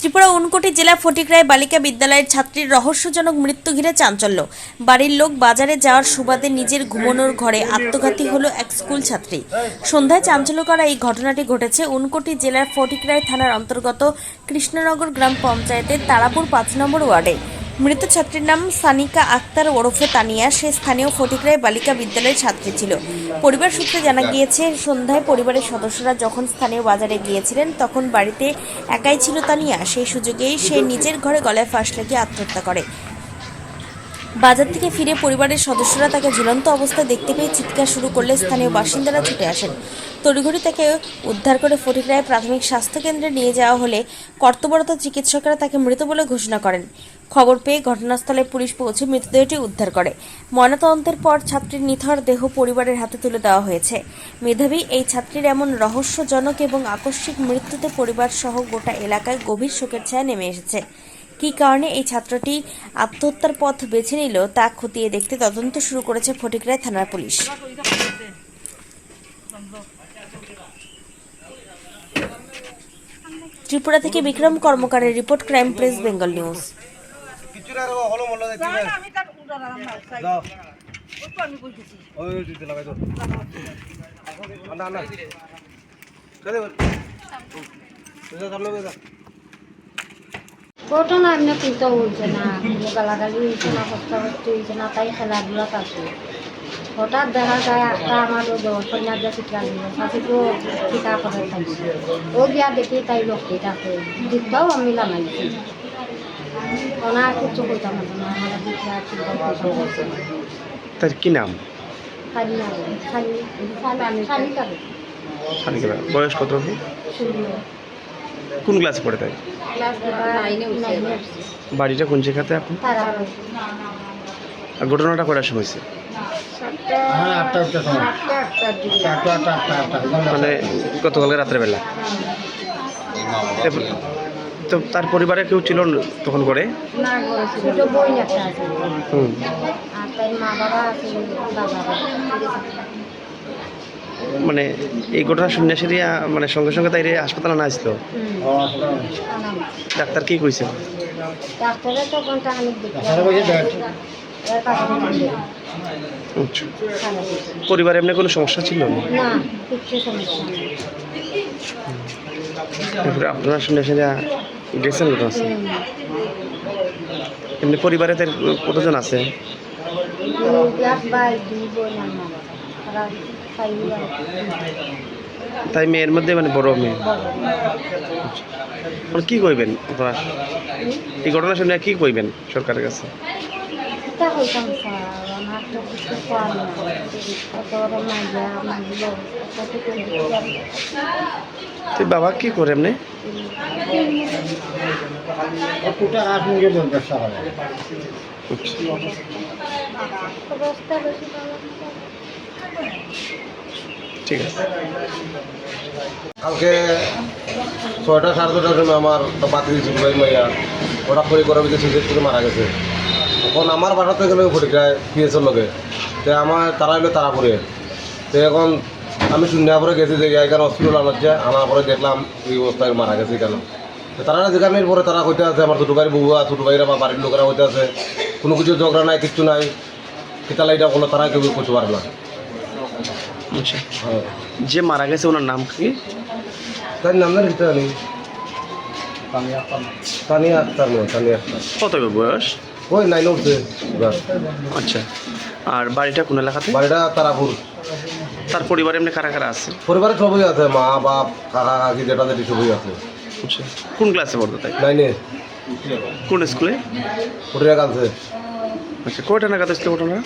ত্রিপুরা ঊনকোটি জেলা ফটিকরায় বালিকা বিদ্যালয়ের ছাত্রীর রহস্যজনক মৃত্যু ঘিরে চাঞ্চল্য। বাড়ির লোক বাজারে যাওয়ার সুবাদে নিজের ঘুমানোর ঘরে আত্মঘাতী হলো এক স্কুল ছাত্রী। সন্ধ্যায় চাঞ্চল্যকর এই ঘটনাটি ঘটেছে ঊনকোটি জেলার ফটিকরায় থানার অন্তর্গত কৃষ্ণনগর গ্রাম পঞ্চায়েতের তারাপুর ৫ নম্বর ওয়ার্ডে। মৃত ছাত্রীর নাম সানিকা আক্তার ওরফে তানিয়া। সে স্থানীয় ফটিকরায় বালিকা বিদ্যালয়ের ছাত্রী ছিল। পরিবার সূত্রে জানা গিয়েছে, সন্ধ্যায় পরিবারের সদস্যরা যখন স্থানীয় বাজারে গিয়েছিলেন তখন বাড়িতে একাই ছিল তানিয়া। সেই সুযোগেই সে নিজের ঘরে গলায় ফাঁস লাগিয়ে আত্মহত্যা করে। বাজার থেকে ফিরে পরিবারের সদস্যরা তাকে ঝুলন্ত অবস্থায় দেখতে পেয়ে চিৎকার শুরু করলে স্থানীয় বাসিন্দারা ছুটে আসেন। তড়িঘড়ি তাকে উদ্ধার করে ফটিকরায় প্রাথমিক স্বাস্থ্যকেন্দ্রে নিয়ে যাওয়া হলে কর্তব্যরত চিকিৎসকরা তাকে মৃত বলে ঘোষণা করেন। খবর পেয়ে ঘটনাস্থলে পুলিশ পৌঁছে মৃতদেহটি উদ্ধার করে। ময়নাতদন্তের পর ছাত্রীর নিথর দেহ পরিবারের হাতে তুলে দেওয়া হয়েছে। মেধাবী এই ছাত্রীর এমন রহস্যজনক এবং আকস্মিক মৃত্যুতে পরিবার সহ গোটা এলাকায় গভীর শোকের ছায়া নেমে এসেছে। কী কারণে এই ছাত্রটি আত্মহত্যার পথ বেছে নিল তা খতিয়ে দেখতে তদন্ত শুরু করেছে ফটিকরায় থানার পুলিশ। ত্রিপুরা থেকে বিক্রম কর্মকারের report, crime press Bengal news. ঘটনা এমনি কিন্তু হয়েছে না, গালাগালি হয়েছে না, কষ্টাকষ্টি হয়েছে না, তাই খেলাধুলা থাকছে। হঠাৎ দেখা যায় একটা আমার কন্যা দিয়ে চিত্রা দিল, শাশুড়িও টিকা করে থাকছে। ও গিয়া দেখি তাই লোকটি থাকে দিকটাও আমি লাগাইছি। ওনা কিছু করতাম না, আমার দিকটা তার কি নাম? বয়স কত? কোন ক্লাসে পড়ে তাই? বাড়িটা কোন জায়গাতে আপনি? আর ঘটনাটা করার সময় হয়েছে? মানে গতকালকে রাত্রেবেলা। তো তার পরিবারে কেউ ছিল তখন করে? মানে এই ঘটনা সন্ন্যাসী মানে সঙ্গে সঙ্গে তাই হাসপাতালে না আসলো? ডাক্তার কি কইছে? পরিবারে এমনি কোনো সমস্যা ছিল না? তারপরে আপনারা সন্ন্যাসী গেছেন কোথাও? এমনি পরিবারে কতজন আছে? তাই মেয়ের মধ্যে মানে বড় মেয়ে। কি কইবেন আপনারা এই ঘটনা শুনে? কি কইবেন সরকারের কাছে? তুই বাবা কি করে এমনি? ঠিক আছে। কালকে 6টা সাড়ে 6টার সময় আমার বাতি দিয়েছিল মাইয়া, ওরা পরিকরের ভিতরে সুইসাইড করে মারা গেছে। এখন আমার বাসাতে গেলে ফটিকরায় পিএসের লগে, তো আমার তারা এলো তারাপুরে। তো এখন আমি সন্ধ্যা পরে গেছি যে এখানে হসপিটাল আনাচ্ছে, আনার পরে দেখলাম এই অবস্থায় মারা গেছে কেন। তো তারা যেখানের পরে তারা হইতে আছে, আমার ছোটো ভাইয়ের বউয়া ছোটো ভাইয়েরা বা বাড়ির লোকেরা হইতে আছে, কোনো কিছু ঝগড়া নাই, কিচ্ছু নাই। কিতালা এটা কোনো তারা কেউ করতে পারে না। যে মারা গেছে ওনার নাম কি? তার নাম না রিতা নেই, তানিয়া আক্তার নয়, তানিয়া আক্তার। কত বয়স? ওই 9 উঠছে। আচ্ছা। আর বাড়িটা কোন এলাকাতে? বাড়িটা তারাপুর। তার পরিবারে এমনি কারা কারা আছে? পরিবারে সবই আছে, মা বাপ কাকা কাকি যেটা যেটি সবই আছে। আচ্ছা। কোন ক্লাসে পড়তো তাই? 9-এ। কোন স্কুলে? ফটিকরা কালছে। আচ্ছা। কয়টা নাগাদ আসলে ঘটনা?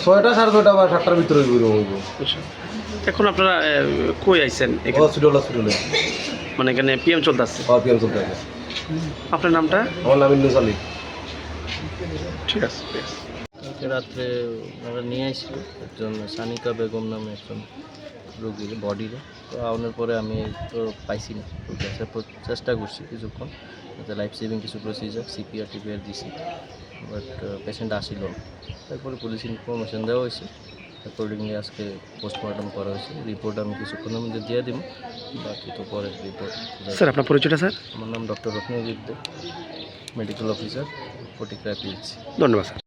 6টা সাড়ে 6টা বা 7টার ভিতরে হইব। আচ্ছা। এখন আপনারা কই আইছেন? হসপিটালে। মানে এখানে পিএম চলতে আসছে? পিএম চলতে আছে। আপনার নামটা? আমার নাম ইন্নুস আলী। ঠিক আছে, ঠিক আছে। রাত্রে ওরা নিয়ে আসছিল একজন সানিকা বেগম নামে একজন রোগীর বডিরে। তো আনার পরে আমি তো পাইছি না, তো চেষ্টা করছি কিছুক্ষণ, যাতে লাইফ সেভিং কিছু প্রসিজার সিপিআর টিপিআর দিছি, বাট পেশেন্ট আসিল না। তারপরে পুলিশ ইনফরমেশন দেওয়া হয়েছে, অ্যাকর্ডিংলি আজকে পোস্টমর্টম করা হয়েছে। রিপোর্ট আমি কিছুক্ষণের মধ্যে দিয়ে দিব, বাকি তো পরে রিপোর্ট। স্যার আপনার পরিচয়টা স্যার? আমার নাম ডক্টর রত্নজিৎ দে, মেডিকেল অফিসার, ফটিকরায় পিএইচসি। ধন্যবাদ স্যার।